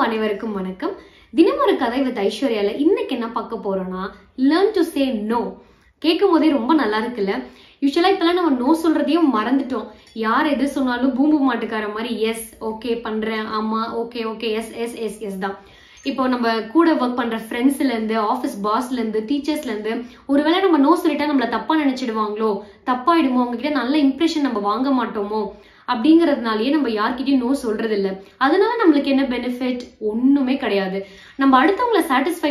அனைவருக்கும் வணக்கம். தினம் ஒரு கதை வித் ஐஸ்வர்யால இன்னைக்கு என்ன பார்க்க போறோம்னா லேர்ன் டு சே நோ. கேட்கும் போதே ரொம்ப நல்லா இருக்குல்ல. யூஸ்வலா இப்பெல்லாம் நம்ம நோ சொல்றதையும் மறந்துட்டோம். யார் எது சொன்னாலும் பூம்பு மாட்டுக்கார மாதிரி எஸ் ஓகே பண்றேன், ஆமா okay okay yes yes yes yes தான். இப்போ நம்ம கூட ஒர்க் பண்ற ஃப்ரெண்ட்ஸ்ல இருந்து, ஆஃபீஸ் பாஸ்ல இருந்து, டீச்சர்ஸ்ல இருந்து ஒருவேளை நம்ம நோ சொல்லிட்டா நம்மள தப்பா நினைச்சிடுவாங்களோ, தப்பாயிடுமோ, அவங்க கிட்ட நல்ல இம்ப்ரெஷன் நம்ம வாங்க மாட்டோமோ அப்படிங்கறதுனாலயே நம்ம யார்கிட்டயும் நோ சொல்றது இல்ல. அதனால நம்மளுக்கு என்ன பெனிஃபிட்? ஒண்ணுமே கிடையாது. நம்ம அடுத்தவங்களை சாட்டிஸ்ஃபை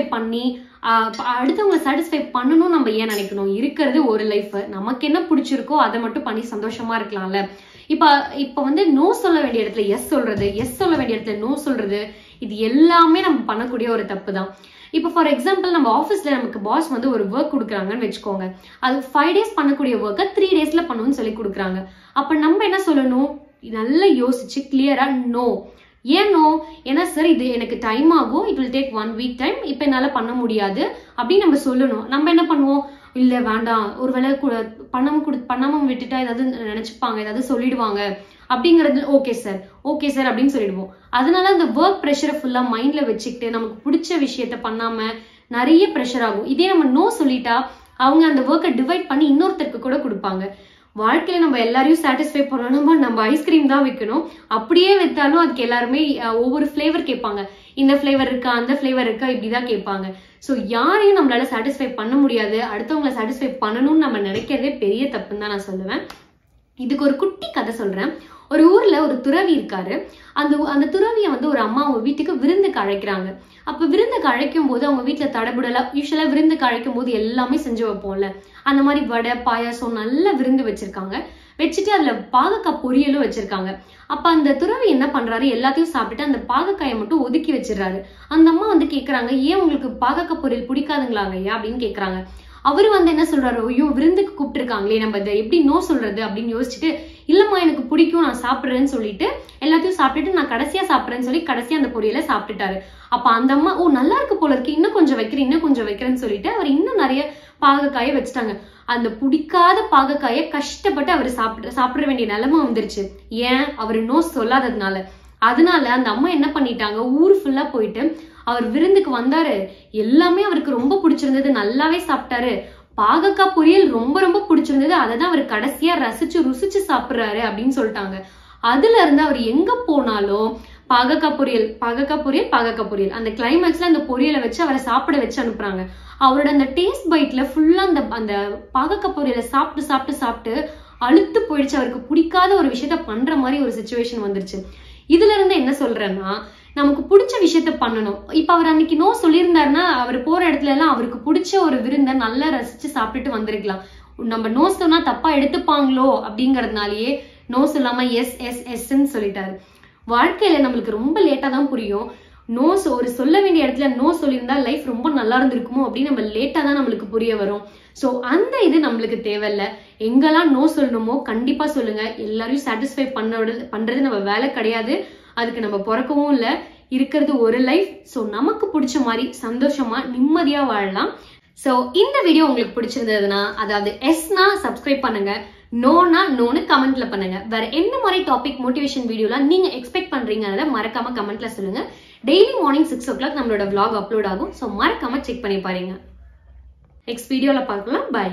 பண்ணணும் நம்ம ஏன் நினைக்கணும்? இருக்கிறது ஒரு லைஃப், நமக்கு என்ன பிடிச்சிருக்கோ அதை மட்டும் பண்ணி சந்தோஷமா இருக்கலாம்ல. இப்ப வந்து நோ சொல்ல வேண்டிய இடத்துல எஸ் சொல்றது, எஸ் சொல்ல வேண்டிய இடத்துல நோ சொல்றது, இது எல்லாமே நம்ம பண்ணக்கூடிய ஒரு தப்பு தான். இப்போ ஃபார் எக்ஸாம்பிள் நம்ம ஆஃபீஸ்ல நமக்கு பாஸ் வந்து ஒரு ஒர்க் கொடுக்குறாங்கன்னு வச்சுக்கோங்க. அது 5 days பண்ணக்கூடிய ஒர்க்கை 3 daysல பண்ணணும்னு சொல்லி கொடுக்குறாங்க. அப்ப நம்ம என்ன சொல்லணும்? நல்லா யோசிச்சு கிளியரா நோ. ஏன் நோ? ஏன்னா சார் இது எனக்கு டைம் ஆகும், it will take 1 week time, இப்ப என்னால பண்ண முடியாது அப்படின்னு நம்ம சொல்லணும். நம்ம என்ன பண்ணுவோம்? இல்ல வேண்டாம், ஒருவேளை பண்ணாம விட்டுட்டா ஏதாவது நினைச்சுப்பாங்க, ஏதாவது சொல்லிடுவாங்க அப்படிங்கிறது ஓகே சார் அப்படின்னு சொல்லிடுவோம். அதனால அந்த ஒர்க் ப்ரெஷரை ஃபுல்லா மைண்ட்ல வச்சுக்கிட்டு நமக்கு பிடிச்ச விஷயத்த பண்ணாம நிறைய ப்ரெஷர் ஆகும். இதே நம்ம நோ சொல்லிட்டா அவங்க அந்த ஒர்க்கை டிவைட் பண்ணி இன்னொருத்தருக்கு கூட கொடுப்பாங்க. வாழ்க்கையில நம்ம எல்லாரையும் சாட்டிஸ்ஃபை பண்ணணுமா? நம்ம ஐஸ்கிரீம் தான் விற்கணும். அப்படியே வித்தாலும் அதுக்கு எல்லாருமே ஒவ்வொரு ஃபிளேவர் கேட்பாங்க. இந்த ஃபிளேவர் இருக்கா, அந்த ஃபிளேவர் இருக்கா, இப்படிதான் கேட்பாங்க. சோ யாரையும் நம்மளால சாட்டிஸ்ஃபை பண்ண முடியாது. அடுத்தவங்களை சாட்டிஸ்ஃபை பண்ணணும்னு நம்ம நினைக்கிறதே பெரிய தப்புன்னு தான் நான் சொல்லுவேன். இதுக்கு ஒரு குட்டி கதை சொல்றேன். ஒரு ஊர்ல ஒரு துறவி இருக்காரு. அந்த துறவியை வந்து ஒரு அம்மா அவங்க வீட்டுக்கு விருந்துக்கு அழைக்கிறாங்க. அப்ப விருந்துக்கு அழைக்கும் போது அவங்க வீட்டுல தடபுடலா யூஸ்வலா விருந்துக்கு அழைக்கும் போது எல்லாமே செஞ்சு வைப்போம்ல, அந்த மாதிரி வடை பாயாசம் நல்ல விருந்து வச்சிருக்காங்க. வச்சுட்டு அதுல பாகக்காய் பொரியலும் வச்சிருக்காங்க. அப்ப அந்த துறவி என்ன பண்றாரு? எல்லாத்தையும் சாப்பிட்டுட்டு அந்த பாகக்காயை மட்டும் ஒதுக்கி வச்சிடறாரு. அந்த அம்மா வந்து கேக்குறாங்க, ஏன் உங்களுக்கு பாகக்காய் பொரியல் பிடிக்காதுங்களாங்க ஐயா அப்படின்னு கேக்குறாங்க. அவரு வந்து என்ன சொல்றாரு? ஐயோ விருந்துக்கு கூப்பிட்டு இருக்காங்களே, நம்ம இதை எப்படி நோ சொல்றது அப்படின்னு யோசிச்சுட்டு, இல்லம்மா எனக்கு பிடிக்கும், நான் சாப்பிடுறேன்னு சொல்லிட்டு எல்லாத்தையும் சாப்பிட்டுட்டு நான் கடைசியா சாப்பிடுறேன்னு சொல்லி கடைசியா அந்த பொரியலை சாப்பிட்டுட்டாரு. அப்ப அந்த அம்மா ஓ நல்லா இருக்கு போல இருக்கு, இன்னும் கொஞ்சம் வைக்கிறேன்னு சொல்லிட்டு அவர் இன்னும் நிறைய பாகக்காயை வச்சுட்டாங்க. அந்த பிடிக்காத பாகக்காயை கஷ்டப்பட்டு அவர் சாப்பிட வேண்டிய நிலைமை வந்துருச்சு. ஏன்? அவரு நோ சொல்லாததுனால. அதனால அந்த அம்மா என்ன பண்ணிட்டாங்க, ஊர் ஃபுல்லா போயிட்டு அவர் விருந்துக்கு வந்தாரு, எல்லாமே அவருக்கு ரொம்ப பிடிச்சிருந்தது, நல்லாவே சாப்பிட்டாரு, பாகக்காய் பொரியல் ரொம்ப ரொம்ப பிடிச்சிருந்தது, அதான் அவர் கடைசியா ரசிச்சு ருசிச்சு சாப்பிடுறாரு அப்படின்னு சொல்லிட்டாங்க. அதுல இருந்து அவர் எங்க போனாலும் பாகக்காய் பொரியல் அந்த கிளைமேக்ஸ்ல அந்த பொரியலை வச்சு அவரை சாப்பிட வச்சு அனுப்புறாங்க. அவரோட அந்த டேஸ்ட் பைட்ல ஃபுல்லா அந்த பாகக்காய் பொரியலை சாப்பிட்டு அழுத்து போயிடுச்சு. அவருக்கு பிடிக்காத ஒரு விஷயத்த பண்ற மாதிரி ஒரு சிச்சுவேஷன் வந்துருச்சு. இதுல இருந்து என்ன சொல்றேன்னா, நமக்கு பிடிச்ச விஷயத்த பண்ணணும். இப்ப அவர் அன்னைக்கு நோ சொல்லியிருந்தாருன்னா அவர் போற இடத்துல எல்லாம் அவருக்கு பிடிச்ச ஒரு விருந்தை நல்லா ரசிச்சு சாப்பிட்டுட்டு வந்திருக்கலாம். நம்ம நோ சொன்னா தப்பா எடுத்துப்பாங்களோ அப்படிங்கறதுனாலயே நோ சொல்லாம எஸ் எஸ் எஸ்ன்னு சொல்லிட்டாரு. வாழ்க்கையில நம்மளுக்கு ரொம்ப லேட்டா தான் புரியும். ஒரு சொல்ல வேண்டிய இடத்துல நோ சொல்லியிருந்தா லைஃப் ரொம்ப நல்லா இருந்திருக்குமோ அப்படின்னு நம்ம லேட்டா தான் நம்மளுக்கு புரிய வரும். சோ அந்த இது நம்மளுக்கு தேவையில்ல. எங்கெல்லாம் நோ சொல்லணுமோ கண்டிப்பா சொல்லுங்க. எல்லாரையும் சாட்டிஸ்ஃபை பண்றது நம்ம வேலை கிடையாது. அதுக்கு நம்ம பிறக்கவும் இல்ல. இருக்கிறது ஒரு லைஃப். சோ நமக்கு பிடிச்ச மாதிரி சந்தோஷமா நிம்மதியா வாழலாம். சோ இந்த வீடியோ உங்களுக்கு பிடிச்சிருந்ததுன்னா, அதாவது எஸ்னா சப்ஸ்கிரைப் பண்ணுங்க, நோனா நோன்னு கமெண்ட்ல பண்ணுங்க. வேற என்ன மாதிரி டாபிக் மோட்டிவேஷன் வீடியோலாம் நீங்க எக்ஸ்பெக்ட் பண்றீங்கறத மறக்காம கமெண்ட்ல சொல்லுங்க. டெய்லி மார்னிங் 6 o'clock நம்மளோட vlog அப்லோட் ஆகும். சோ மறக்காம செக் பண்ணி பாருங்க. நெக்ஸ்ட் வீடியோல பார்க்கலாம். பை.